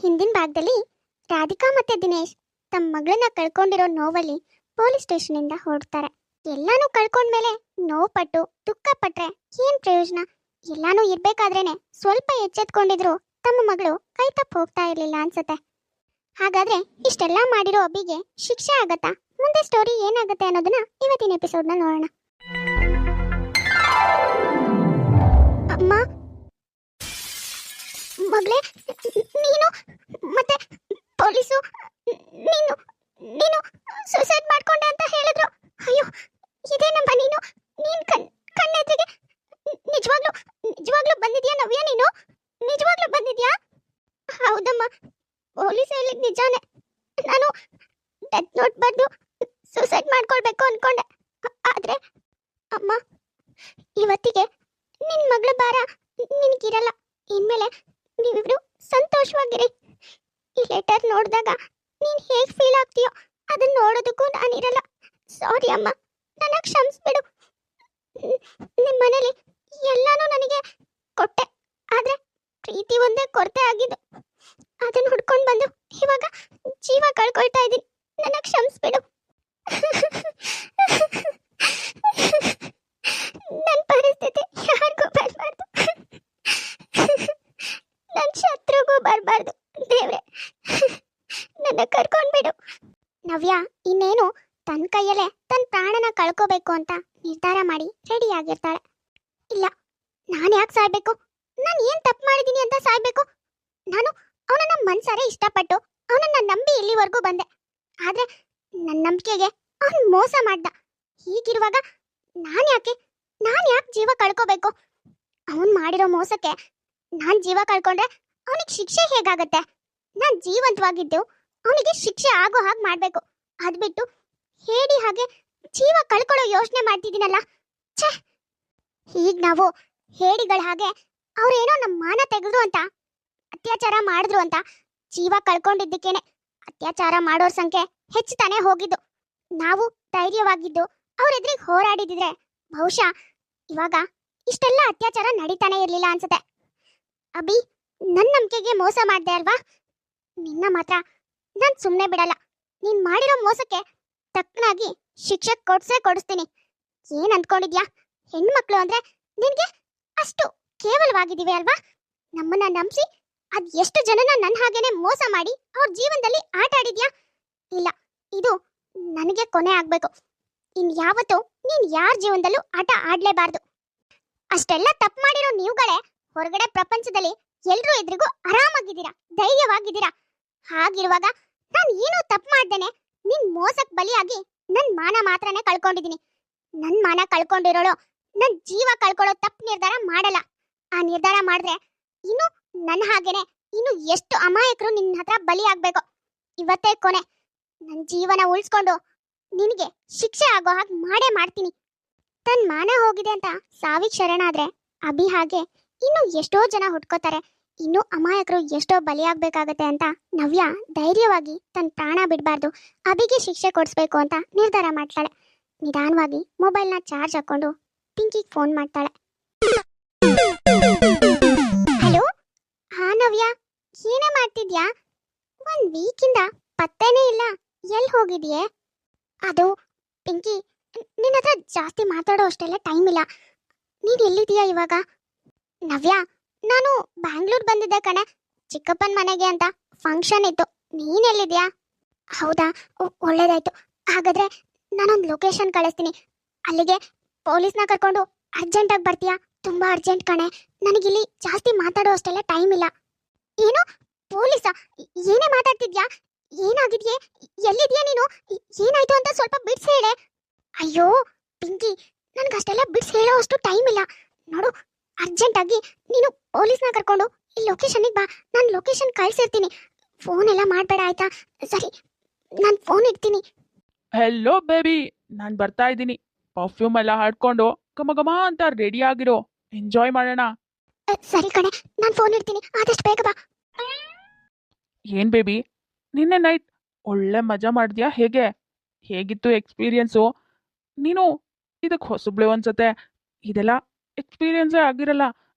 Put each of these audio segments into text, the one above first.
ಹಿಂದಿನ ಭಾಗದಲ್ಲಿ ರಾಧಿಕಾ ಮತ್ತೆ ದಿನೇಶ್ ತಮ್ಮ ಮಗಳನ್ನ ಕಳ್ಕೊಂಡಿರೋ ನೋವಲ್ಲಿ ಪೊಲೀಸ್ ಸ್ಟೇಷನಿಂದ ಹೊರಡ್ತಾರೆ. ಎಲ್ಲಾನು ಕಳ್ಕೊಂಡ್ಮೇಲೆ ನೋವು ಪಟ್ಟು ದುಃಖ ಪಟ್ರೆ ಏನ್ ಪ್ರಯೋಜನ? ಎಲ್ಲಾನು ಇರ್ಬೇಕಾದ್ರೇನೆ ಸ್ವಲ್ಪ ಎಚ್ಚೆತ್ಕೊಂಡಿದ್ರು ತಮ್ಮ ಮಗಳು ಕೈ ತಪ್ಪು ಹೋಗ್ತಾ ಇರ್ಲಿಲ್ಲ ಅನ್ಸತ್ತೆ. ಹಾಗಾದ್ರೆ ಇಷ್ಟೆಲ್ಲ ಮಾಡಿರೋ ಅಬ್ಬಿಗೆ ಶಿಕ್ಷೆ ಆಗತ್ತಾ? ಮುಂದೆ ಸ್ಟೋರಿ ಏನಾಗುತ್ತೆ ಅನ್ನೋದನ್ನ ಇವತ್ತಿನ ಎಪಿಸೋಡ್ ನಲ್ಲಿ ನೋಡೋಣ. ಅಮ್ಮ, ಮಗಳೇ, ನೀನು ಮತ್ತೆ ಪೊಲೀಸು ನೀನು ನೀನು ಸೂಸೈಡ್ ಮಾಡ್ಕೊಂಡೆ ಅಂತ ಹೇಳಿದ್ರು. ಅಯ್ಯೋ, ಇದೇನಮ್ಮ ನೀನು? ನೀನ್ ಕಣ್ಣೆದ್ರಿಗೆ ನಿಜವಾಗ್ಲೂ ನಿಜವಾಗ್ಲೂ ಬಂದಿದ್ಯಾ ನವ್ಯ? ನೀನು ನಿಜವಾಗ್ಲೂ ಬಂದಿದ್ಯಾ? ಹೌದಮ್ಮ, ಪೊಲೀಸ್ ಹೇಳಿದ್ ನಿಜಾನೇ. ನಾನು ಡೆತ್ ನೋಟ್ ಬರ್ದು ಸೂಸೈಡ್ ಮಾಡ್ಕೊಳ್ಬೇಕು ಅನ್ಕೊಂಡೆ. ಆದ್ರೆ ಅಮ್ಮ, ಇವತ್ತಿಗೆ ನಿನ್ ಮಗಳ ಭಾರ ನಿನ್ಗಿರಲ್ಲ. ಇನ್ಮೇಲೆ ನೀವಿಬ್ರು ಸಂತೋಷವಾಗಿರಿ. ಈ ಲೆಟರ್ ನೋಡಿದಾಗ ನೀನ್ ಹೇಗ್ ಫೀಲ್ ಆಗ್ತೀಯೋ ಅದನ್ನ ನೋಡೋದಕ್ಕೂ ನಾನಿರಲ್ಲ. ಸಾರಿ ಅಮ್ಮ, ನನ್ನ ಕ್ಷಮಿಸ್ಬಿಡು. ನಿಮ್ಮ ಮನೇಲಿ ಎಲ್ಲಾನು ನನಗೆ ಕೊಟ್ಟೆ, ಆದ್ರೆ ಪ್ರೀತಿ ಒಂದೇ ಕೊರತೆ ಆಗಿದ್ದು. ಅದನ್ನ ಹುಡ್ಕೊಂಡು ಬಂದು ಇವಾಗ ಜೀವ ಕಳ್ಕೊಳ್ತಾ ಇದ್ದೀನಿ. ನನ್ನ ಕ್ಷಮಿಸ್ಬಿಡು. ನನ್ನ ಪರಿಸ್ಥಿತಿ ಯಾರಿಗೂ ಬರಬಾರ್ದು, ನನ್ನ ಶತ್ರುಗೂ ಬರಬಾರ್ದು. ದೇವ್ರೆ, ನನ್ನ ಕರ್ಕೊಂಡ್ಬಿಡು. ನವ್ಯ ಇನ್ನೇನು ತನ್ನ ಕೈಯಲ್ಲೇ ತನ್ನ ಪ್ರಾಣನ ಕಳ್ಕೋಬೇಕು ಅಂತ ನಿರ್ಧಾರ ಮಾಡಿ ರೆಡಿ ಆಗಿರ್ತಾಳೆ. ಇಲ್ಲ, ನಾನು ಯಾಕೆ ಸಾಯ್ಬೇಕು? ನಾನು ಏನ್ ತಪ್ಪು ಮಾಡಿದ್ದೀನಿ ಅಂತ ಸಾಯ್ಬೇಕು? ನಾನು ಅವನನ್ನ ಮನ್ಸಾರೆ ಇಷ್ಟಪಟ್ಟು ಅವನನ್ನ ನಂಬಿ ಇಲ್ಲಿವರೆಗೂ ಬಂದೆ. ಆದ್ರೆ ನನ್ನ ನಂಬಿಕೆಗೆ ಅವನು ಮೋಸ ಮಾಡ್ದ. ಹೀಗಿರುವಾಗ ನಾನು ಯಾಕೆ ಜೀವ ಕಳ್ಕೋಬೇಕು? ಅವನ್ ಮಾಡಿರೋ ಮೋಸಕ್ಕೆ ನಾನ್ ಜೀವ ಕಳ್ಕೊಂಡ್ರೆ ಅವನಿಗೆ ಶಿಕ್ಷೆ ಹೇಗಾಗತ್ತೆ? ನಾನ್ ಜೀವಂತವಾಗಿದ್ದು ಅವನಿಗೆ ಶಿಕ್ಷೆ ಆಗೋ ಹಾಗೆ ಮಾಡ್ಬೇಕು. ಅದ್ಬಿಟ್ಟು ಹೇಳಿ ಹಾಗೆ ಜೀವ ಕಳ್ಕೊಳ್ಳೋ ಯೋಚನೆ ಮಾಡ್ತಿದ್ದೀನಲ್ಲ. ಛೇ, ಈಗ ನಾವು ಹೇಡಿಗಳ ಹಾಗೆ ಅವ್ರೇನೋ ನಮ್ಮ ಮಾನ ತೆಗೆದ್ರು ಅಂತ, ಅತ್ಯಾಚಾರ ಮಾಡಿದ್ರು ಅಂತ ಜೀವ ಕಳ್ಕೊಂಡಿದ್ದಕ್ಕೇನೆ ಅತ್ಯಾಚಾರ ಮಾಡೋರ್ ಸಂಖ್ಯೆ ಹೆಚ್ಚುತ್ತಾನೆ ಹೋಗಿದ್ದು. ನಾವು ಧೈರ್ಯವಾಗಿದ್ದು ಅವ್ರೆದ್ರಿಗೆ ಹೋರಾಡಿದಿದ್ರೆ ಬಹುಶಃ ಇವಾಗ ಇಷ್ಟೆಲ್ಲ ಅತ್ಯಾಚಾರ ನಡೀತಾನೆ ಇರ್ಲಿಲ್ಲ ಅನ್ಸುತ್ತೆ. ಅಭಿ, ನನ್ನ ನಂಬಿಕೆಗೆ ಮೋಸ ಮಾಡ್ದೆ ಅಲ್ವಾ? ನಿನ್ನ ಮಾತ್ರ ನಾನ್ ಸುಮ್ಮನೆ ಬಿಡಲ್ಲ. ನೀನ್ ಮಾಡಿರೋ ಮೋಸಕ್ಕೆ ತಕ್ಕನಾಗಿ ಶಿಕ್ಷೆ ಕೊಡಿಸ್ತೀನಿ. ಏನ್ ಅಂದ್ಕೊಂಡಿದ್ಯಾ? ಹೆಣ್ಮಕ್ಳು ಅಂದ್ರೆ ನಿನ್ಗೆ ಅಷ್ಟು ಕೇವಲವಾಗಿದ್ದೀವಿ ಅಲ್ವಾ? ನಮ್ಮನ್ನ ನಂಬಿಸಿ ಅದ್ ಎಷ್ಟು ಜನನ ನನ್ನ ಹಾಗೇನೆ ಮೋಸ ಮಾಡಿ ಅವ್ರ ಜೀವನದಲ್ಲಿ ಆಟ ಆಡಿದ್ಯಾ? ಇಲ್ಲ, ಇದು ನನಗೆ ಕೊನೆ ಆಗ್ಬೇಕು. ಯಾವತ್ತೂ ನೀನ್ ಯಾರ ಜೀವನದಲ್ಲೂ ಆಟ ಆಡ್ಲೇಬಾರ್ದು. ಅಷ್ಟೆಲ್ಲ ತಪ್ಪು ಮಾಡಿರೋ ನೀವುಗಳೇ ಹೊರಗಡೆ ಪ್ರಪಂಚದಲ್ಲಿ ಎಲ್ರೂ ಎದುರಿಗೂ ಆರಾಮಾಗಿದ್ದೀರಾ, ಧೈರ್ಯವಾಗಿದ್ದೀರಾ. ಹಾಗಿರುವಾಗ ನಾನು ಏನೋ ತಪ್ಪು ಮಾಡ್ದೇನೆ ನಿನ್ ಮೋಸಕ್ ಬಲಿಯಾಗಿ ನನ್ ಮಾನ ಮಾತ್ರನೇ ಕಳ್ಕೊಂಡಿದ್ದೀನಿ. ನನ್ ಮಾನ ಕಳ್ಕೊಂಡಿರೋಳು ನನ್ ಜೀವ ಕಳ್ಕೊಳ್ಳೋ ತಪ್ಪು ನಿರ್ಧಾರ ಮಾಡಲ್ಲ. ಆ ನಿರ್ಧಾರ ಮಾಡಿದ್ರೆ ಇನ್ನು ನನ್ನ ಹಾಗೇನೆ ಇನ್ನು ಎಷ್ಟು ಅಮಾಯಕರು ನಿನ್ನ ಹತ್ರ ಬಲಿ ಆಗ್ಬೇಕು. ಇವತ್ತೇ ಕೊನೆ. ನನ್ನ ಜೀವನ ಉಳಿಸ್ಕೊಂಡು ನಿನಗೆ ಶಿಕ್ಷೆ ಆಗೋ ಹಾಗೆ ಮಾಡೇ ಮಾಡ್ತೀನಿ. ತನ್ನ ಮಾನ ಹೋಗಿದೆ ಅಂತ ಸಾವಿಗೆ ಶರಣಾದ್ರೆ ಅಭಿ ಹಾಗೆ ಇನ್ನು ಎಷ್ಟೋ ಜನ ಹುಟ್ಕೋತಾರೆ. ಇನ್ನು ಅಮಾಯಕರು ಎಷ್ಟೋ ಬಲಿಯಾಗಬೇಕಾಗತ್ತೆ ಅಂತ ನವ್ಯ ಧೈರ್ಯವಾಗಿ ತನ್ನ ಪ್ರಾಣ ಬಿಡಬಾರ್ದು, ಅಭಿಗೆ ಶಿಕ್ಷೆ ಕೊಡಿಸ್ಬೇಕು ಅಂತ ನಿರ್ಧಾರ ಮಾಡ್ತಾಳೆ. ನಿಧಾನವಾಗಿ ಮೊಬೈಲ್ನ ಚಾರ್ಜ್ ಹಾಕೊಂಡು ಪಿಂಕಿಗೆ ಫೋನ್ ಮಾಡ್ತಾಳೆ. ಹಲೋ, ಹಾ ನವ್ಯ, ಏನೇ ಮಾಡ್ತಿದ್ಯಾ? ಒಂದ್ ವೀಕಿಂದ ಪತ್ತೇನೇ ಇಲ್ಲ, ಎಲ್ಲಿ ಹೋಗಿದ್ಯೆ? ಅದು ಪಿಂಕಿ, ನಿನ್ನ ಹತ್ರ ಜಾಸ್ತಿ ಮಾತಾಡೋ ಅಷ್ಟೆಲ್ಲ ಟೈಮ್ ಇಲ್ಲ. ನೀನ್ ಎಲ್ಲಿದೀಯಾ ಇವಾಗ? ನವ್ಯ, ನಾನು ಬ್ಯಾಂಗ್ಳೂರ್ ಬಂದಿದ್ದೆ ಕಣೆ, ಚಿಕ್ಕಪ್ಪನ ಮನೆಗೆ ಅಂತ ಫಂಕ್ಷನ್ ಇತ್ತು. ನೀನ್ ಎಲ್ಲಿದ್ಯಾ? ಹೌದಾ, ಒಳ್ಳೇದಾಯ್ತು. ಹಾಗಾದ್ರೆ ನಾನೊಂದು ಲೊಕೇಶನ್ ಕಳಿಸ್ತೀನಿ, ಅಲ್ಲಿಗೆ ಪೊಲೀಸ್ನ ಕರ್ಕೊಂಡು ಅರ್ಜೆಂಟಾಗಿ ಬರ್ತೀಯಾ? ತುಂಬಾ ಅರ್ಜೆಂಟ್ ಕಣೆ, ನನಗಿಲ್ಲಿ ಜಾಸ್ತಿ ಮಾತಾಡೋ ಅಷ್ಟೆಲ್ಲ ಟೈಮ್ ಇಲ್ಲ. ಏನು ಪೊಲೀಸಾ? ಏನೇ ಮಾತಾಡ್ತಿದ್ಯಾ? ಏನಾಗಿದ್ಯೆ? ಎಲ್ಲಿದ್ಯಾ ನೀನು? ಏನಾಯ್ತು ಅಂತ ಸ್ವಲ್ಪ ಬಿಡ್ಸ್ ಹೇಳೆ. ಅಯ್ಯೋ ಪಿಂಕಿ, ನನ್ಗಷ್ಟೆಲ್ಲ ಬಿಡ್ಸ್ ಹೇಳೋ ಅಷ್ಟು ಟೈಮ್ ಇಲ್ಲ. ನೋಡು, ಅರ್ಜೆಂಟ್ ಆಗಿ ನೀನು ಪೊಲೀಸ್ನ ಕರ್ಕೊಂಡು ಈ ಲೊಕೇಶನ್ಗೆ ಬಾ. ನಾನು ಲೊಕೇಶನ್ ಕಳ್ಸಿರ್ತೀನಿ. ಫೋನ್ ಎಲ್ಲ ಮಾಡಬೇಡ ಆಯ್ತಾ? ಸರಿ, ನಾನು ಫೋನ್ ಇಡ್ತೀನಿ. ಹೆಲೋ ಬೇಬಿ, ನಾನು ಬರ್ತಾ ಇದ್ದೀನಿ. ಪರ್ಫ್ಯೂಮ್ ಎಲ್ಲ ಹಾಡ್ಕೊಂಡು ಘಮ ಘಮ ಅಂತ ರೆಡಿ ಆಗಿರೋ, ಎಂಜಾಯ್ ಮಾಡೋಣ. ಸರಿ ಕಣೆ, ನಾನು ಫೋನ್ ಇಡ್ತೀನಿ, ಆದಷ್ಟು ಬೇಗ ಬಾ. ಏನ್ ಬೇಬಿ, ನಿನ್ನೆ ನೈಟ್ ಒಳ್ಳೆ ಮಜಾ ಮಾಡಿದ್ಯಾ? ಹೇಗಿತ್ತು ಎಕ್ಸ್ಪೀರಿಯನ್ಸು? ನೀನು ಇದಕ್ಕೆ ಹೊಸಬ್ಳು ಅನ್ಸತ್ತೆ. ಇದೆಲ್ಲ ಎಕ್ಸ್ಪೀರಿಯನ್ಸೇ ಆಗಿರಲ್ಲ.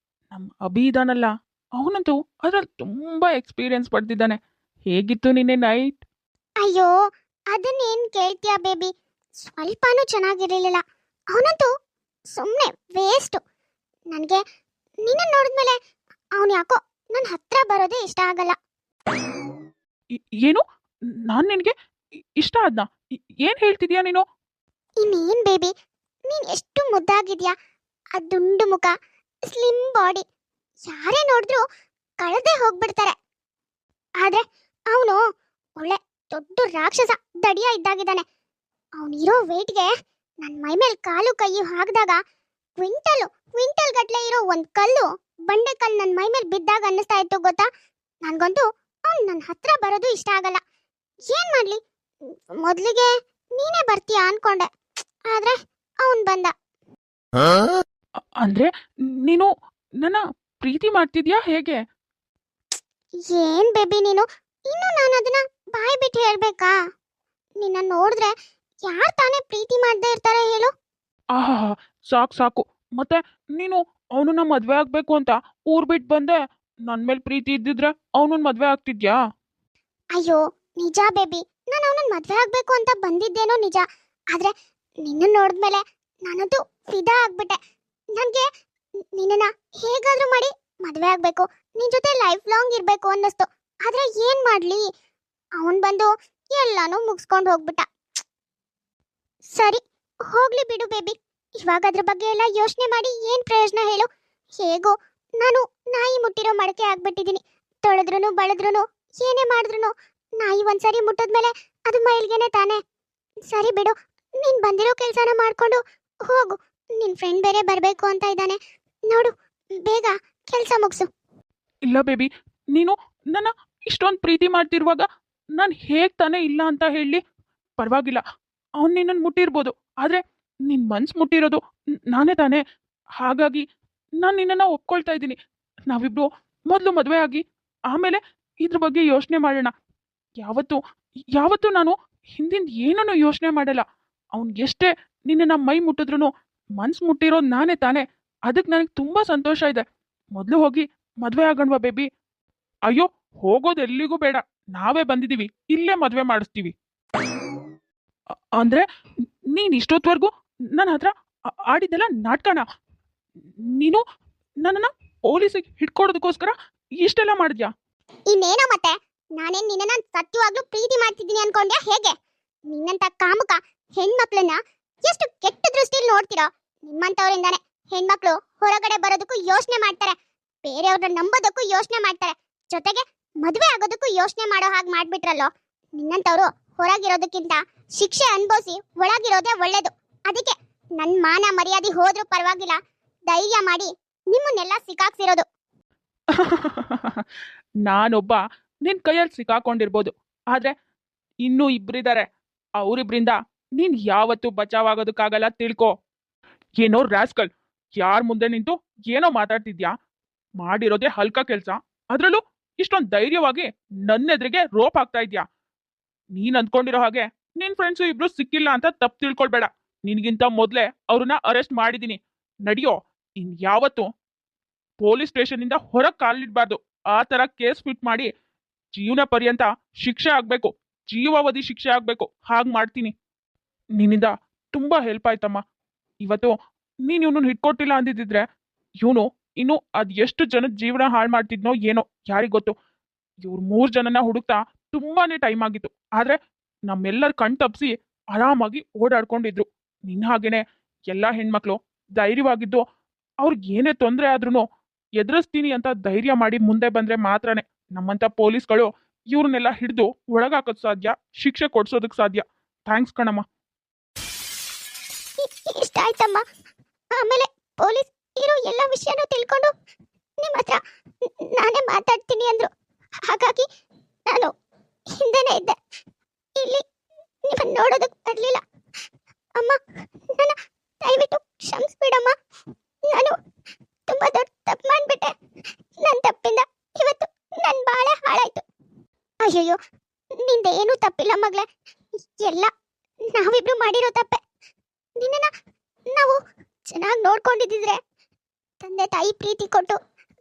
ನಮ್ಮ ಅಭಿ ಇದಾನಲ್ಲ, ಅವನಂತೂ ಅದ್ರಲ್ಲಿ ತುಂಬಾ ಎಕ್ಸ್ಪೀರಿಯನ್ಸ್ ಪಡ್ತಿದ್ದಾನೆ. ಹೇಗಿತ್ತು ನಿನ್ನೆ ನೈಟ್? ಅಯ್ಯೋ ಅದನ್ನೇನ್ ಕೇಳ್ತೀಯ ಬೇಬಿ, ಸ್ವಲ್ಪನೂ ಚೆನ್ನಾಗಿರ್ಲಿಲ್ಲ. ಅವನಂತೂ ಸುಮ್ಮನೆ ವೇಸ್ಟು. ನನಗೆ ನಿನ್ನ ನೋಡಿದ್ಮೇಲೆ ಅವನು ಯಾಕೋ ನನ್ನ ಹತ್ರ ಬರೋದೇ ಇಷ್ಟ ಆಗಲ್ಲ. ಏನು? ನಾನ್ ನಿನ್ಗೆ ಇಷ್ಟ ಆದ್ನಾ? ಏನ್ ಹೇಳ್ತಿದ್ಯಾ ನೀನು? ಇನ್ನೇನ್ ಬೇಬಿ, ನೀನ್ ಎಷ್ಟು ಮುದ್ದಾಗಿದ್ಯಾ. ಆ ದುಂಡು ಮುಖ, ಸ್ಲಿಮ್ ಬಾಡಿ, ಯಾರೇ ನೋಡಿದ್ರು ಕಳೆದೇ ಹೋಗ್ಬಿಡ್ತಾರೆ. ಆದ್ರೆ ಅವನು ಒಳ್ಳೆ ದೊಡ್ಡ ರಾಕ್ಷಸ ದಡಿಯ ಇದ್ದಾಗಿದ್ದಾನೆ. ಅವನಿರೋ ವೇಟ್ಗೆ ನನ್ನ ಮೈ ಮೇಲೆ ಕಾಲು ಕೈ ಹಾಕಿದಾಗ ಕ್ವಿಂಟಲ್ ಗಟ್ಲೆ ಇರೋ ಒಂದ್ ಕಲ್ಲು, ಬಂಡೆ ಕಲ್ಲು ನನ್ನ ಮೈ ಮೇಲೆ ಬಿದ್ದಾಗ ಅನ್ನಿಸ್ತಾ ಇತ್ತು ಗೊತ್ತಾ. ನನ್ಗಂತೂ ಅವ್ನು ನನ್ನ ಹತ್ರ ಬರೋದು ಇಷ್ಟ ಆಗಲ್ಲ. ಏನ್ ಮಾಡ್ಲಿ, ಮೊದ್ಲಿಗೆ ನೀನೇ ಬರ್ತೀಯಾ ಅನ್ಕೊಂಡೆ, ಆದ್ರೆ ಅವನ್ ಬಂದ. ಅಂದ್ರೆ ನೀನು ನನ್ನ ಪ್ರೀತಿ ಮಾಡ್ತಿದ್ಯಾ ಹೇಗೆ? ಏನ್ ಬೇಬಿ ನೀನು, ಇನ್ನು ನಾನು ಅದನ್ನ ಬಾಯಿ ಬಿಟ್ಟು ಹೇಳ್ಬೇಕಾ? ನಿನ್ನ ನೋಡಿದ್ರೆ ಯಾರ್ ತಾನೇ ಪ್ರೀತಿ ಮಾಡದೇ ಇರ್ತಾರೆ ಹೇಳು. ಆಹಾ, ಸಾಕು ಸಾಕು. ಮತ್ತೆ ನೀನು ಅವನನ್ನ ಮದ್ವೆ ಆಗ್ಬೇಕು ಅಂತ ಊರ್ ಬಿಟ್ಟು ಬಂದೆ. ನನ್ ಮೇಲೆ ಪ್ರೀತಿ ಇದ್ದಿದ್ರೆ ಅವನನ್ನ ಮದ್ವೆ ಆಗ್ತಿದ್ಯಾ? ಅಯ್ಯೋ ನಿಜ ಬೇಬಿ, ನಾನು ಅವನನ್ನ ಮದ್ವೆ ಆಗ್ಬೇಕು ಅಂತ ಬಂದಿದ್ದೇನೋ ನಿಜ. ಆದ್ರೆ ನಿನ್ನ ನೋಡಿದ್ಮೇಲೆ ನಾನಂತೂ ಫಿದಾ ಆಗ್ಬಿಟ್ಟೆ. ನನ್ಗೆ ನಿನ್ನನ್ನ ಹೇಗಾದ್ರೂ ಮಾಡಿ ಮದ್ವೆ ಆಗ್ಬೇಕು, ನಿನ್ ಜೊತೆ ಲೈಫ್ ಲಾಂಗ್ ಇರ್ಬೇಕು ಅನ್ನಿಸ್ತು. ಆದ್ರೆ ಏನ್ ಮಾಡ್ಲಿ, ಅವನ್ ಬಂದು ಎಲ್ಲಾನು ಮುಗಿಸ್ಕೊಂಡು ಹೋಗ್ಬಿಟ್ಟ. ಸರಿ ಹೋಗ್ಲಿ ಬಿಡು ಬೇಬಿ, ಇವಾಗ ಅದ್ರ ಬಗ್ಗೆ ಎಲ್ಲ ಯೋಚನೆ ಮಾಡಿ ಏನ್ ಪ್ರಯೋಜನ ಹೇಳು. ಹೇಗೋ ನಾನು ನಾಯಿ ಮುಟ್ಟಿರೋ ಮಡಕೆ ಆಗ್ಬಿಟ್ಟಿದೀನಿ. ತೊಳೆದ್ರುನು ಬಳದ್ರುನು ಏನೇ ಮಾಡಿದ್ರು ನಾಯಿ ಒಂದ್ಸರಿ ಮುಟ್ಟದ್ಮೇಲೆ ಅದು ಮೈಲ್ಗೆನೆ ತಾನೆ. ಸರಿ ಬಿಡು, ನೀನ್ ಬಂದಿರೋ ಕೆಲ್ಸನ ಮಾಡ್ಕೊಂಡು ಹೋಗು. ನಿನ್ ಫ್ರೆಂಡ್ ಬೇರೆ ಬರ್ಬೇಕು ಅಂತ ಇದ್ದಾನೆ ನೋಡು, ಬೇಗ ಕೆಲ್ಸ ಮುಗಿಸು. ಇಲ್ಲ ಬೇಬಿ, ನೀನು ನನ್ನ ಇಷ್ಟೊಂದು ಪ್ರೀತಿ ಮಾಡ್ತಿರುವಾಗ ನಾನು ಹೇಗ್ ತಾನೇ ಇಲ್ಲ ಅಂತ ಹೇಳಿ? ಪರವಾಗಿಲ್ಲ, ಅವ್ನು ನಿನ್ನನ್ನು ಮುಟ್ಟಿರ್ಬೋದು, ಆದ್ರೆ ನಿನ್ ಮನ್ಸು ಮುಟ್ಟಿರೋದು ನಾನೇ ತಾನೇ. ಹಾಗಾಗಿ ನಾನು ನಿನ್ನನ್ನು ಒಪ್ಕೊಳ್ತಾ ಇದ್ದೀನಿ. ನಾವಿಬ್ರು ಮೊದಲು ಮದುವೆ ಆಗಿ ಆಮೇಲೆ ಇದ್ರ ಬಗ್ಗೆ ಯೋಚನೆ ಮಾಡೋಣ. ಯಾವತ್ತು ಯಾವತ್ತೂ ನಾನು ಹಿಂದಿಂದ ಏನನ್ನು ಯೋಚನೆ ಮಾಡಲ್ಲ. ಅವ್ನ್ ಎಷ್ಟೇ ನಿನ್ನ ಮೈ ಮುಟ್ಟಿದ್ರು ಮನ್ಸು ಮುಟ್ಟಿರೋದು ನಾನೇ ತಾನೇ. ಅದಕ್ಕೆ ನನಗೆ ತುಂಬಾ ಸಂತೋಷ ಇದೆ. ಮೊದಲು ಹೋಗಿ ಮದ್ವೆ ಆಗೋಣವಾ ಬೇಬಿ? ಅಯ್ಯೋ, ಹೋಗೋದು ಎಲ್ಲಿಗೂ ಬೇಡ, ನಾವೇ ಬಂದಿದೀವಿ, ಇಲ್ಲೇ ಮದ್ವೆ ಮಾಡಿಸ್ತೀವಿ. ಅಂದ್ರೆ ನೀನ್ ಇಷ್ಟೊತ್ವರೆಗೂ ನನ್ನ ಹತ್ರ ಆಡಿದ್ದೆಲ್ಲ ನಾಟಕನ? ನೀನು ನನ್ನನ್ನ ಪೊಲೀಸಿಗೆ ಹಿಡ್ಕೊಡೋದಕ್ಕೋಸ್ಕರ ಇಷ್ಟೆಲ್ಲ ಮಾಡಿದ್ಯಾ? ಇನ್ನೇನೋ ಮತ್ತೆ, ನಾನೇನ್ ನಿನ್ನ ಸತ್ಯವಾಗ್ಲೂ ಪ್ರೀತಿ ಮಾಡ್ತಿದ್ದೀನಿ ಅನ್ಕೊಂಡ್ಯಾ ಹೇಗೆ? ನಿನ್ನಂತ ಕಾಮುಕ ಹೆಣ್ಮಕ್ಳನ್ನ ಎಷ್ಟು ಕೆಟ್ಟ ದೃಷ್ಟಿಯಲ್ಲಿ ನೋಡ್ತೀರೋ. ನಿಮ್ಮಂತವರಿಂದಾನೆ ಹೆಣ್ಮಕ್ಳು ಹೊರಗಡೆ ಬರೋದಕ್ಕೂ ಯೋಚನೆ ಮಾಡ್ತಾರೆ, ಬೇರೆಯವ್ರನ್ನ ನಂಬೋದಕ್ಕೂ ಯೋಚನೆ ಮಾಡ್ತಾರೆ, ಜೊತೆಗೆ ಮದುವೆ ಆಗೋದಕ್ಕೂ ಯೋಚನೆ ಮಾಡೋ ಹಾಗೆ ಮಾಡ್ಬಿಟ್ರಲ್ಲೋ. ನಿನ್ನಂತವ್ರು ಹೊರಗಿರೋದಕ್ಕಿಂತ ಶಿಕ್ಷೆ ಅನುಭವಿಸಿ ಒಳಗಿರೋದೇ ಒಳ್ಳೇದು. ಅದಕ್ಕೆ ನನ್ ಮಾನ ಮರ್ಯಾದೆ ಹೋದ್ರೂ ಪರವಾಗಿಲ್ಲ, ಧೈರ್ಯ ಮಾಡಿ ನಿಮ್ಮನ್ನೆಲ್ಲ ಸಿಕ್ಕಾಕ್ಸಿರೋದು. ನಾನೊಬ್ಬ ನಿನ್ ಕೈಯಲ್ಲಿ ಸಿಕ್ಕಾಕೊಂಡಿರ್ಬೋದು, ಆದ್ರೆ ಇನ್ನೂ ಇಬ್ರಿದ್ದಾರೆ. ಅವರಿಬ್ರಿಂದ ನೀನ್ ಯಾವತ್ತೂ ಬಚಾವಾಗೋದಕ್ಕಾಗಲ್ಲ, ತಿಳ್ಕೊ. ಏನೋ ರಾಸ್ಕಲ್, ಯಾರ ಮುಂದೆ ನಿಂತು ಏನೋ ಮಾತಾಡ್ತಿದ್ಯಾ? ಮಾಡಿರೋದೇ ಹಲ್ಕ ಕೆಲ್ಸ, ಅದ್ರಲ್ಲೂ ಇಷ್ಟೊಂದು ಧೈರ್ಯವಾಗಿ ನನ್ನೆದ್ರಿಗೆ ರೋಪ್ ಹಾಕ್ತಾ ಇದ್ಯಾ? ನೀನ್ ಅಂದ್ಕೊಂಡಿರೋ ಹಾಗೆ ನಿನ್ ಫ್ರೆಂಡ್ಸು ಇಬ್ರು ಸಿಕ್ಕಿಲ್ಲ ಅಂತ ತಪ್ಪು ತಿಳ್ಕೊಳ್ಬೇಡ. ನಿನ್ಗಿಂತ ಮೊದ್ಲೇ ಅವ್ರನ್ನ ಅರೆಸ್ಟ್ ಮಾಡಿದೀನಿ. ನಡಿಯೋ, ಇನ್ ಯಾವತ್ತು ಪೊಲೀಸ್ ಸ್ಟೇಷನ್ ಇಂದ ಹೊರಗ್ ಕಾಲಿಡ್ಬಾರ್ದು. ಆ ತರ ಕೇಸ್ ಫಿಟ್ ಮಾಡಿ ಜೀವನ ಪರ್ಯಂತ ಶಿಕ್ಷೆ ಆಗ್ಬೇಕು, ಜೀವಾವಧಿ ಶಿಕ್ಷೆ ಆಗ್ಬೇಕು. ಹಾಗೆ ಮಾಡ್ತೀನಿ. ನಿನ್ನಿಂದ ತುಂಬಾ ಹೆಲ್ಪ್ ಆಯ್ತಮ್ಮ. ಇವತ್ತು ನೀನ್ ಇವನನ್ನ ಹಿಡ್ಕೊಟ್ಟಿಲ್ಲ ಅಂದಿದ್ರೆ ಇವನು ಇನ್ನು ಅದ್ ಎಷ್ಟು ಜನದ ಜೀವನ ಹಾಳು ಮಾಡ್ತಿದ್ನೋ ಏನೋ, ಯಾರಿಗ್ ಗೊತ್ತು. ಇವ್ರು 3 ಜನನ ಹುಡುಕ್ತಾ ತುಂಬಾನೇ ಟೈಮ್ ಆಗಿತ್ತು, ಆದ್ರೆ ನಮ್ಮೆಲ್ಲರ ಕಣ್ ತಪ್ಸಿ ಆರಾಮಾಗಿ ಓಡಾಡ್ಕೊಂಡಿದ್ರು. ನಿನ್ ಹಾಗೇನೆ ಎಲ್ಲಾ ಹೆಣ್ಮಕ್ಳು ಧೈರ್ಯವಾಗಿದ್ದು ಅವ್ರಿಗೆ ಏನೇ ತೊಂದರೆ ಆದ್ರೂ ಎದುರಿಸ್ತೀನಿ ಅಂತ ಧೈರ್ಯ ಮಾಡಿ ಮುಂದೆ ಬಂದ್ರೆ ಮಾತ್ರನೇ ನಮ್ಮಂತ ಪೊಲೀಸ್ಗಳು ಇವ್ರನ್ನೆಲ್ಲ ಹಿಡಿದು ಒಳಗಾಕೋದ್ ಸಾಧ್ಯ, ಶಿಕ್ಷೆ ಕೊಡ್ಸೋದಕ್ ಸಾಧ್ಯ. ಥ್ಯಾಂಕ್ಸ್ ಕಣಮ್ಮ. ಇಷ್ಟ ಆಯ್ತಮ್ಮ. ಆಮೇಲೆ ಪೊಲೀಸ್ ಇರೋ ಎಲ್ಲ ವಿಷಯನೂ ತಿಳ್ಕೊಂಡು ನಿಮ್ಮ ಹತ್ರ ನಾನೇ ಮಾತಾಡ್ತೀನಿ ಅಂದ್ರು. ಹಾಗಾಗಿ ನಾನು ಹಿಂದೆನೇ ಇದ್ದೆ, ಇಲ್ಲಿ ನಿಮ್ಮನ್ನ ನೋಡೋದಕ್ಕೆ ಬರಲಿಲ್ಲ. ಅಮ್ಮ, ನನ್ನ ದಯವಿಟ್ಟು ಕ್ಷಮಿಸ್ಬಿಡಮ್ಮ. ನಾನು ತುಂಬಾ ದೊಡ್ಡ ತಪ್ಪು ಮಾಡ್ಬಿಟ್ಟೆ. ನನ್ನ ತಪ್ಪಿಂದ ಇವತ್ತು ನನ್ನ ಬಾಳೆ ಹಾಳಾಯ್ತು. ಅಯ್ಯಯ್ಯೋ, ನಿಂದೇನೂ ತಪ್ಪಿಲ್ಲ ಮಗಳೇ, ಎಲ್ಲ ನಾವಿಬ್ರು ಮಾಡಿರೋ ತಪ್ಪೆ. ನಿನ್ನನ್ನ ನಾವು ಚೆನ್ನಾಗಿ ನೋಡ್ಕೊಂಡಿದ್ದಿದ್ರೆ, ತಂದೆ ತಾಯಿ ಪ್ರೀತಿ ಕೊಟ್ಟು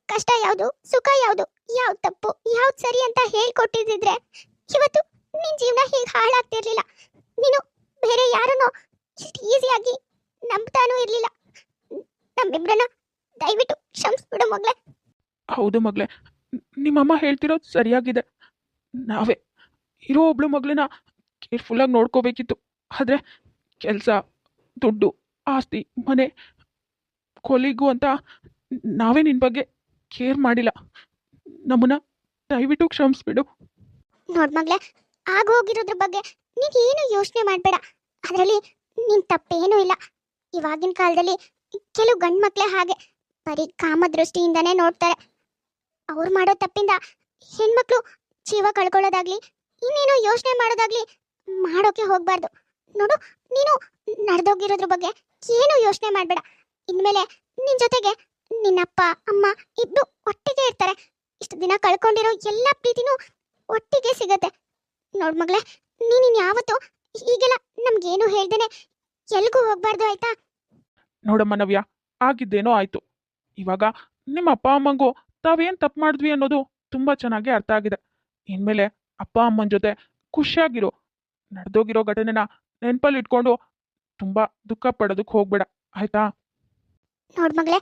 ಕಷ್ಟ ಯಾವುದು, ಸುಖ ಯಾವುದು, ಯಾವ್ದು ತಪ್ಪು, ಯಾವ್ದು ಸರಿ ಅಂತ ಹೇಳ್ಕೊಟ್ಟಿದ್ರೆ ಇವತ್ತು ನಿನ್ ಜೀವನ ಹೀಗೆ ಹಾಳಾಗ್ತಿರ್ಲಿಲ್ಲ. ನೀನು ಬೇರೆ ಯಾರನ್ನೋ ಇಷ್ಟು ಈಸಿಯಾಗಿ ನಂಬ್ತಾನೂ ಇರ್ಲಿಲ್ಲ. ನಮ್ಮಿಬ್ರನ್ನ ದಯವಿಟ್ಟು ಕ್ಷಮಿಸ್ಬಿಡು ಮಗ್ಳೆ. ಹೌದು ಮಗಳೇ, ನಿಮ್ಮಮ್ಮ ಹೇಳ್ತಿರೋದು ಸರಿಯಾಗಿದೆ. ನಾವೇ ಇರೋ ಒಬ್ಳು ಮಗಳನ್ನ ಕೇರ್ಫುಲ್ಲಾಗಿ ನೋಡ್ಕೋಬೇಕಿತ್ತು. ಆದರೆ ಕೆಲಸ, ದುಡ್ಡು, ಆಸ್ತಿ, ಮನೆ, ಕೊಲಿಗು ಅಂತ ನಾವೇ ನಿನ್ನ ಬಗ್ಗೆ ಕೇರ್ ಮಾಡಿಲ್ಲ. ನಮ್ಮನ್ನ ದಯವಿಟ್ಟು ಕ್ಷಮಿಸ್ಬಿಡು. ನೋಡ್ ಮಗ್ಳೆ, ಆಗೋಗಿರೋದ್ರ ಬಗ್ಗೆ ನೀನೇನು ಯೋಚನೆ ಮಾಡಬೇಡ. ಅದರಲ್ಲಿ ನಿನ್ ತಪ್ಪೇನೂ ಇಲ್ಲ. ಇವಾಗಿನ ಕಾಲದಲ್ಲಿ ಕೆಲವು ಗಂಡು ಮಕ್ಳೇ ಹಾಗೆ ಬರೀ ಕಾಮದೃಷ್ಟಿಯಿಂದನೇ ನೋಡ್ತಾರೆ. ಅವ್ರು ಮಾಡೋ ತಪ್ಪಿಂದ ಹೆಣ್ಮಕ್ಳು ಜೀವ ಕಳ್ಕೊಳ್ಳೋದಾಗ್ಲಿ ಇನ್ನೇನೋ ಯೋಚನೆ ಮಾಡೋದಾಗ್ಲಿ ಮಾಡೋಕೆ ಹೋಗ್ಬಾರ್ದು. ನೋಡು, ನೀನು ನಡೆದೋಗಿರೋದ್ರ ಬಗ್ಗೆ ಏನು ಯೋಚನೆ ಮಾಡಬೇಡ. ಇನ್ಮೇಲೆ ನಿನ್ ಜೊತೆಗೆ ನಿನ್ನಪ್ಪ ಅಮ್ಮ ಇಬ್ರು ಒಟ್ಟಿಗೆ ಇರ್ತಾರೆ. ಇಷ್ಟು ದಿನ ಕಳ್ಕೊಂಡಿರೋ ಎಲ್ಲ ಪ್ರೀತಿನೂ ಒಟ್ಟಿಗೆ ಸಿಗತ್ತೆ. ನೋಡ್ ಮಗ್ಳೆ, ನೀನು ಯಾವತ್ತೂ ಈಗೆಲ್ಲ ನಮ್ಗೇನು ಹೇಳ್ದೇನೆ ಎಲ್ಗೂ ಹೋಗ್ಬಾರ್ದು, ಆಯ್ತಾ? ನೋಡಮ್ಮ ನವ್ಯ, ಆಗಿದ್ದೇನೋ ಆಯಿತು. ಇವಾಗ ನಿಮ್ಮ ಅಪ್ಪ ಅಮ್ಮಂಗೂ ತಾವೇನು ತಪ್ಪು ಮಾಡಿದ್ವಿ ಅನ್ನೋದು ತುಂಬ ಚೆನ್ನಾಗಿ ಅರ್ಥ ಆಗಿದೆ. ಇನ್ಮೇಲೆ ಅಪ್ಪ ಅಮ್ಮನ ಜೊತೆ ಖುಷಿಯಾಗಿರು. ನಡೆದೋಗಿರೋ ಘಟನೆನ ನೆನಪಲ್ಲಿ ಇಟ್ಕೊಂಡು ತುಂಬ ದುಃಖ ಪಡೋದಕ್ಕೆ ಹೋಗ್ಬೇಡ, ಆಯ್ತಾ? ನೋಡ್ ಮಗ್ಳೆ,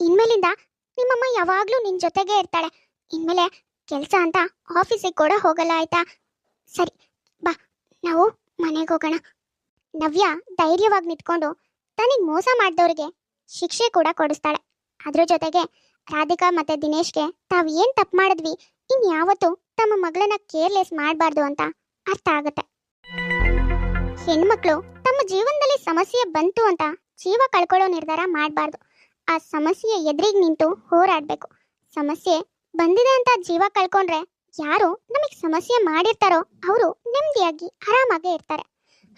ಇನ್ಮೇಲಿಂದ ನಿಮ್ಮಮ್ಮ ಯಾವಾಗ್ಲೂ ನಿನ್ ಜೊತೆಗೆ ಇರ್ತಾಳೆ. ಇನ್ಮೇಲೆ ಕೆಲ್ಸ ಅಂತ ಆಫೀಸಿಗೆ ಕೂಡ ಹೋಗಲ್ಲ, ಆಯ್ತಾ? ಸರಿ, ಬಾ ನಾವು ಮನೆಗೆ ಹೋಗೋಣ. ನವ್ಯ ಧೈರ್ಯವಾಗಿ ನಿಂತ್ಕೊಂಡು ತನಿಗೆ ಮೋಸ ಮಾಡಿದವ್ರಿಗೆ ಶಿಕ್ಷೆ ಕೂಡ ಕೊಡಿಸ್ತಾಳೆ. ಅದ್ರ ಜೊತೆಗೆ ರಾಧಿಕಾ ಮತ್ತೆ ದಿನೇಶ್ಗೆ ತಾವ್ ಏನ್ ತಪ್ಪು ಮಾಡಿದ್ವಿ, ಇನ್ಯಾವತ್ತೂ ತಮ್ಮ ಮಗಳನ್ನ ಕೇರ್ಲೆಸ್ ಮಾಡಬಾರ್ದು ಅಂತ ಅರ್ಥ ಆಗುತ್ತೆ. ಹೆಣ್ಮಕ್ಳು ತಮ್ಮ ಜೀವನದಲ್ಲಿ ಸಮಸ್ಯೆ ಬಂತು ಅಂತ ಜೀವ ಕಳ್ಕೊಳ್ಳೋ ನಿರ್ಧಾರ ಮಾಡಬಾರ್ದು. ಆ ಸಮಸ್ಯೆ ಎದುರಿಗೆ ನಿಂತು ಹೋರಾಡಬೇಕು. ಸಮಸ್ಯೆ ಬಂದಿದೆ ಅಂತ ಜೀವ ಕಳ್ಕೊಂಡ್ರೆ ಯಾರು ನಮಗೆ ಸಮಸ್ಯೆ ಮಾಡಿರ್ತಾರೋ ಅವರು ನೆಮ್ಮದಿಯಾಗಿ ಆರಾಮಾಗೇ ಇರ್ತಾರೆ.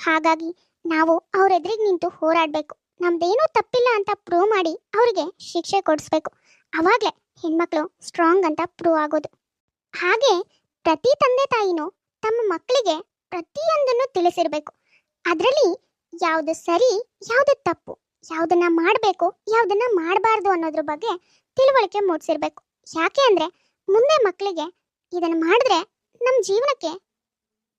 ಹಾಗಾಗಿ ನಾವು ಅವ್ರ ಎದುರಿಗೆ ನಿಂತು ಹೋರಾಡಬೇಕು. ನಮ್ದೇನೂ ತಪ್ಪಿಲ್ಲ ಅಂತ ಪ್ರೂವ್ ಮಾಡಿ ಅವ್ರಿಗೆ ಶಿಕ್ಷೆ ಕೊಡಿಸ್ಬೇಕು. ಅವಾಗಲೇ ಹೆಣ್ಮಕ್ಳು ಸ್ಟ್ರಾಂಗ್ ಅಂತ ಪ್ರೂವ್ ಆಗೋದು. ಹಾಗೆ ಪ್ರತಿ ತಂದೆ ತಾಯಿನೂ ತಮ್ಮ ಮಕ್ಕಳಿಗೆ ಪ್ರತಿಯೊಂದನ್ನು ತಿಳಿಸಿರ್ಬೇಕು. ಅದರಲ್ಲಿ ಯಾವುದು ಸರಿ, ಯಾವುದು ತಪ್ಪು, ಯಾವುದನ್ನ ಮಾಡಬೇಕು, ಯಾವುದನ್ನ ಮಾಡಬಾರ್ದು ಅನ್ನೋದ್ರ ಬಗ್ಗೆ ತಿಳುವಳಿಕೆ ಮೂಡಿಸಿರ್ಬೇಕು. ಯಾಕೆ ಅಂದರೆ ಮುಂದೆ ಮಕ್ಕಳಿಗೆ ಇದನ್ನು ಮಾಡಿದ್ರೆ ನಮ್ಮ ಜೀವನಕ್ಕೆ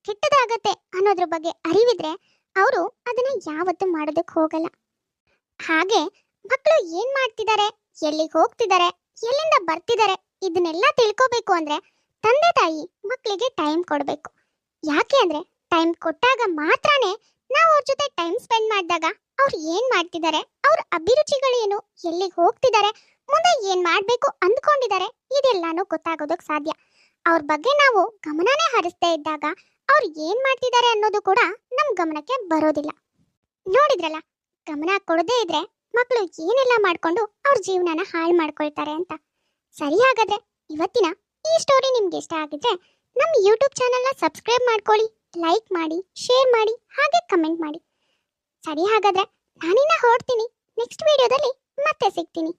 ಕೆಟ್ಟದಾಗತ್ತೆ ಅನ್ನೋದ್ರ ಬಗ್ಗೆ ಅರಿವಿದ್ರೆ ಅವರು ಅದನ್ನ ಯಾವತ್ತೂ ಮಾಡೋದಕ್ಕೆ ಹೋಗಲ್ಲ. ಹಾಗೆ ಮಕ್ಕಳು ಏನ್ ಮಾಡ್ತಿದ್ದಾರೆ, ಎಲ್ಲಿಗೆ ಹೋಗ್ತಿದ್ದಾರೆ, ಎಲ್ಲಿಂದ ಬರ್ತಿದ್ದಾರೆ, ಇದನ್ನೆಲ್ಲ ತಿಳ್ಕೋಬೇಕು ಅಂದ್ರೆ ತಂದೆ ತಾಯಿ ಮಕ್ಕಳಿಗೆ ಟೈಮ್ ಕೊಡಬೇಕು. ಯಾಕೆ ಅಂದ್ರೆ ಟೈಮ್ ಕೊಟ್ಟಾಗ ಮಾತ್ರನೇ ನಾವು ಅವ್ರ ಜೊತೆ ಟೈಮ್ ಸ್ಪೆಂಡ್ ಮಾಡಿದಾಗ ಅವ್ರು ಏನ್ ಮಾಡ್ತಿದ್ದಾರೆ, ಅವ್ರ ಅಭಿರುಚಿಗಳೇನು, ಎಲ್ಲಿಗೆ ಹೋಗ್ತಿದ್ದಾರೆ, ಮುಂದೆ ಏನ್ ಮಾಡ್ಬೇಕು ಅಂದ್ಕೊಂಡಿದ್ದಾರೆ, ಇದೆಲ್ಲಾನು ಗೊತ್ತಾಗೋದಕ್ಕೆ ಸಾಧ್ಯ. ಅವ್ರ ಬಗ್ಗೆ ನಾವು ಗಮನನೇ ಹರಿಸ್ತಾ ಇದ್ದಾಗ ಅವ್ರು ಏನ್ ಮಾಡ್ತಿದ್ದಾರೆ ಅನ್ನೋದು ಕೂಡ ನಮ್ ಗಮನಕ್ಕೆ ಬರೋದಿಲ್ಲ. ನೋಡಿದ್ರಲ್ಲ, ಗಮನ ಕೊಡದೇ ಇದ್ರೆ ಮಕ್ಕಳು ಏನೆಲ್ಲ ಮಾಡ್ಕೊಂಡು ಅವ್ರ ಜೀವನನ ಹಾಳು ಮಾಡ್ಕೊಳ್ತಾರೆ ಅಂತ. ಸರಿ, ಹಾಗಾದ್ರೆ ಇವತ್ತಿನ ಈ ಸ್ಟೋರಿ ನಿಮ್ಗೆ ಇಷ್ಟ ಆಗಿದ್ರೆ ನಮ್ಮ ಯೂಟ್ಯೂಬ್ ಚಾನಲ್ನ ಸಬ್ಸ್ಕ್ರೈಬ್ ಮಾಡ್ಕೊಳ್ಳಿ, ಲೈಕ್ ಮಾಡಿ, ಶೇರ್ ಮಾಡಿ, ಹಾಗೆ ಕಮೆಂಟ್ ಮಾಡಿ. ಸರಿ, ಹಾಗಾದ್ರೆ ನಾನಿನ್ನ ಹೊರಡ್ತೀನಿ. ನೆಕ್ಸ್ಟ್ ವಿಡಿಯೋದಲ್ಲಿ ಮತ್ತೆ ಸಿಗ್ತೀನಿ.